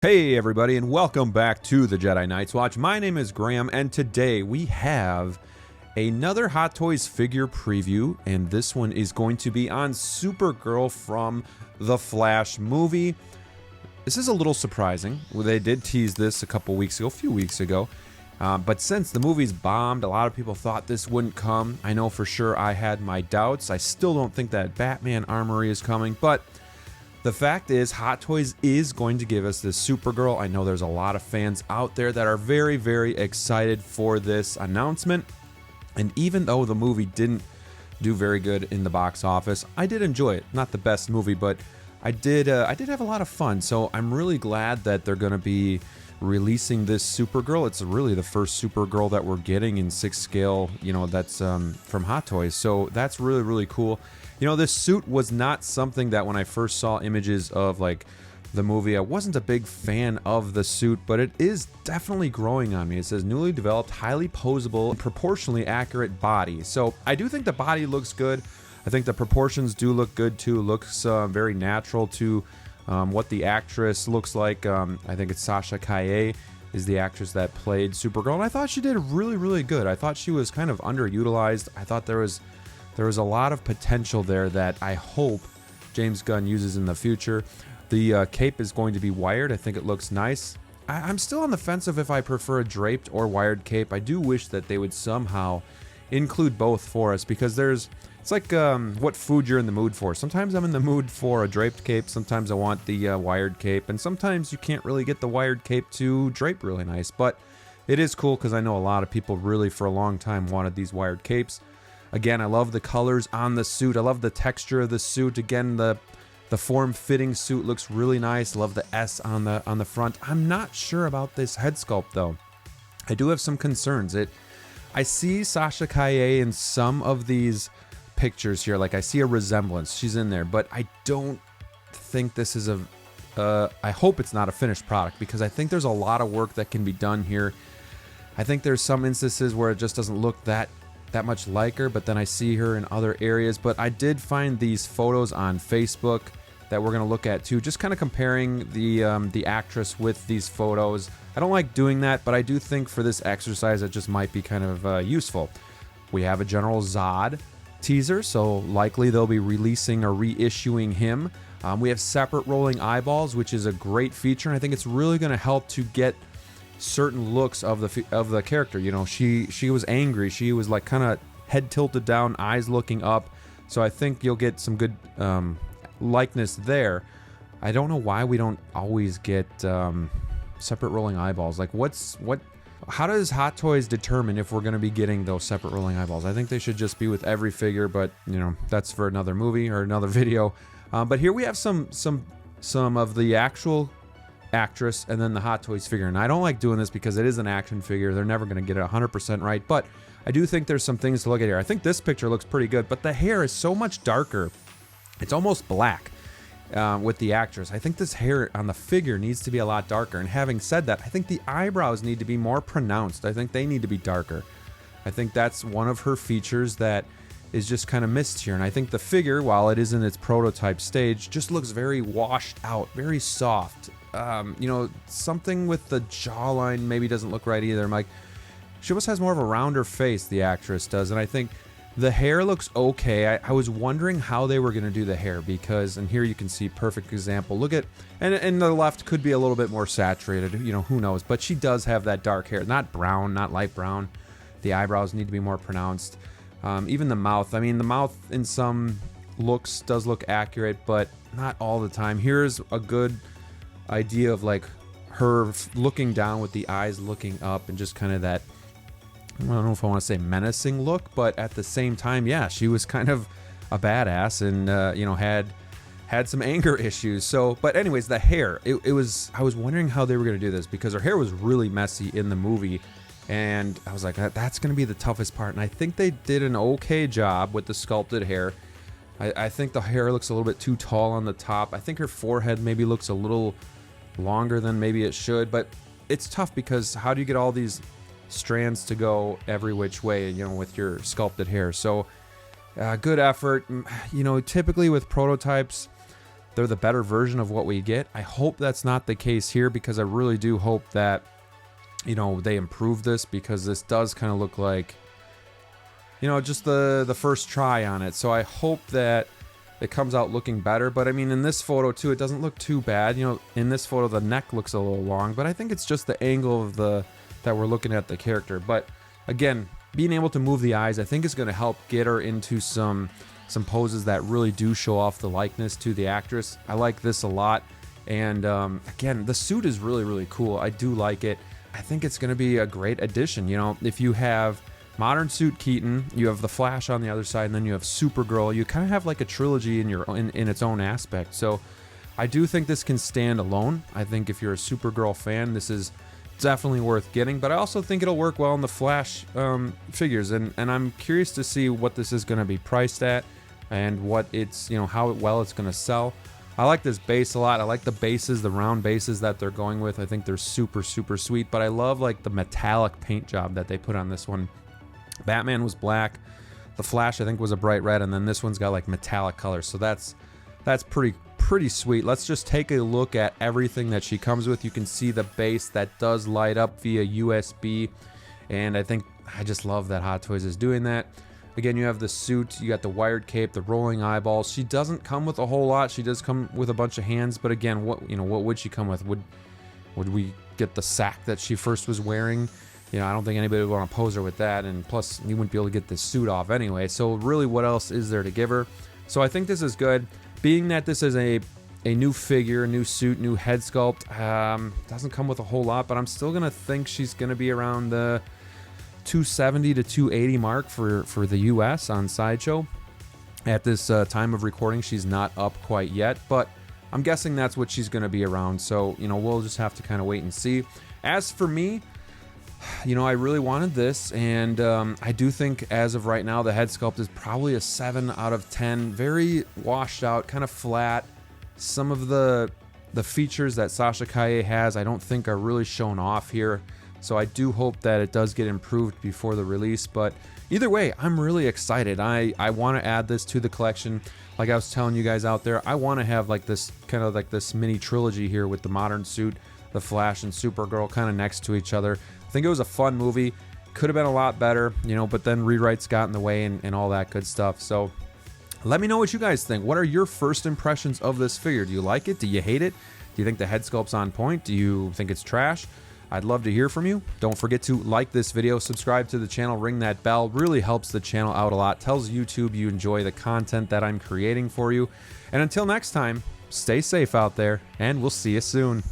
Hey everybody, and welcome back to the Jedi Knights Watch. My name is Graham, and today we have another Hot Toys figure preview, and this one is going to be on Supergirl from the Flash movie. This is a little surprising. Well, they did tease this a few weeks ago, but since the movie's bombed, a lot of people thought this wouldn't come. I know for sure I had my doubts. I still don't think that Batman Armory is coming, but the fact is, Hot Toys is going to give us this Supergirl. I know there's a lot of fans out there that are very, very excited for this announcement. And even though the movie didn't do very good in the box office, I did enjoy it. Not the best movie, but I did have a lot of fun. So I'm really glad that they're going to be releasing this Supergirl. It's really the first Supergirl that we're getting in 6 scale, that's from Hot Toys. So that's really, really cool. This suit was not something that when I first saw images of like the movie, I wasn't a big fan of the suit, but it is definitely growing on me. It says newly developed, highly posable, and proportionally accurate body. So I do think the body looks good. I think the proportions do look good too. Looks very natural to what the actress looks like. I think it's Sasha Calle is the actress that played Supergirl, and I thought she did really, really good. I thought she was kind of underutilized. I thought there was a lot of potential there that I hope James Gunn uses in the future. The cape is going to be wired. I think it looks nice. I'm still on the fence of if I prefer a draped or wired cape. I do wish that they would somehow include both for us, because it's like what food you're in the mood for. Sometimes I'm in the mood for a draped cape. Sometimes I want the wired cape. And sometimes you can't really get the wired cape to drape really nice. But it is cool because I know a lot of people really for a long time wanted these wired capes. Again, I love the colors on the suit. I love the texture of the suit. Again, the form-fitting suit looks really nice. Love the S on the front. I'm not sure about this head sculpt though. I do have some concerns. I see Sasha Calle in some of these pictures here. Like I see a resemblance. She's in there, but I don't think this is I hope it's not a finished product, because I think there's a lot of work that can be done here. I think there's some instances where it just doesn't look that much like her, but then I see her in other areas. But I did find these photos on Facebook that we're going to look at too, just kind of comparing the actress with these photos. I don't like doing that, but I do think for this exercise it just might be kind of useful. We have a General Zod teaser, so likely they'll be releasing or reissuing him. We have separate rolling eyeballs, which is a great feature, and I think it's really going to help to get certain looks of the character. She was angry. She was like kind of head tilted down, eyes looking up. So I think you'll get some good likeness there. I don't know why we don't always get separate rolling eyeballs. Like how does Hot Toys determine if we're going to be getting those separate rolling eyeballs? I think they should just be with every figure, but that's for another movie or another video. But here we have some of the actual actress and then the Hot Toys figure, and I don't like doing this because it is an action figure. They're never going to get it 100% right, but I do think there's some things to look at here. I think this picture looks pretty good, but the hair is so much darker. It's almost black with the actress. I think this hair on the figure needs to be a lot darker, and having said that, I think the eyebrows need to be more pronounced. I think they need to be darker. I think that's one of her features that is just kind of missed here, and I think the figure, while it is in its prototype stage, just looks very washed out, very soft. Something with the jawline maybe doesn't look right either. I'm like, she almost has more of a rounder face, the actress does, and I think the hair looks okay. I was wondering how they were going to do the hair, because, and here you can see perfect example. Look at, and the left could be a little bit more saturated, who knows, but she does have that dark hair, not brown, not light brown. The eyebrows need to be more pronounced. Even the mouth, the mouth in some looks does look accurate, but not all the time. Here's a good idea of like her looking down with the eyes looking up, and just kind of that, I don't know if I want to say menacing look, but at the same time, yeah, she was kind of a badass and had some anger issues. So, but anyways, the hair, I was wondering how they were going to do this, because her hair was really messy in the movie, and I was like, that's going to be the toughest part, and I think they did an okay job with the sculpted hair. I think the hair looks a little bit too tall on the top. I think her forehead maybe looks a little longer than maybe it should, but it's tough because how do you get all these strands to go every which way, with your sculpted hair? So good effort. Typically with prototypes, they're the better version of what we get. I hope that's not the case here, because I really do hope that, you know, they improve this, because this does kind of look like, you know, just the first try on it. So I hope that it comes out looking better. But I mean, in this photo too, it doesn't look too bad. You know, in this photo, the neck looks a little long, but I think it's just the angle of that we're looking at the character. But again, being able to move the eyes, I think is going to help get her into some poses that really do show off the likeness to the actress. I like this a lot. And again, the suit is really, really cool. I do like it. I think it's going to be a great addition. You know, if you have modern suit Keaton, you have the Flash on the other side, and then you have Supergirl, you kind of have like a trilogy in its own aspect. So I do think this can stand alone. I think if you're a Supergirl fan, this is definitely worth getting, but I also think it'll work well in the Flash figures, and I'm curious to see what this is going to be priced at, and what it's, you know, how well it's going to sell. I like this base a lot. I like the bases, the round bases that they're going with. I think they're super, super sweet, but I love like the metallic paint job that they put on this one. Batman was black, the Flash I think was a bright red, and then this one's got like metallic colors, so that's pretty sweet. Let's just take a look at everything that she comes with. You can see the base that does light up via USB, and I just love that Hot Toys is doing that. Again, you have the suit, you got the wired cape, the rolling eyeballs. She doesn't come with a whole lot. She does come with a bunch of hands, but again, what would she come with? Would we get the sack that she first was wearing? You know, I don't think anybody would want to pose her with that, and plus you wouldn't be able to get this suit off anyway. So really, what else is there to give her? So I think this is good. Being that this is a new figure, new suit, new head sculpt, doesn't come with a whole lot, but I'm still gonna think she's gonna be around the 270 to 280 mark for the US on Sideshow. At this time of recording, she's not up quite yet, but I'm guessing that's what she's gonna be around. So, you know, we'll just have to kind of wait and see. As for me, you know, I really wanted this, and I do think as of right now, the head sculpt is probably a 7 out of 10. Very washed out, kind of flat. Some of the features that Sasha Calle has, I don't think are really shown off here. So I do hope that it does get improved before the release. But either way, I'm really excited. I want to add this to the collection. Like I was telling you guys out there, I want to have like this kind of like this mini trilogy here with the modern suit, the Flash, and Supergirl kind of next to each other. I think it was a fun movie. Could have been a lot better, you know, but then rewrites got in the way and all that good stuff. So let me know what you guys think. What are your first impressions of this figure? Do you like it? Do you hate it? Do you think the head sculpt's on point? Do you think it's trash? I'd love to hear from you. Don't forget to like this video, subscribe to the channel, ring that bell. Really helps the channel out a lot. Tells YouTube you enjoy the content that I'm creating for you. And until next time, stay safe out there, and we'll see you soon.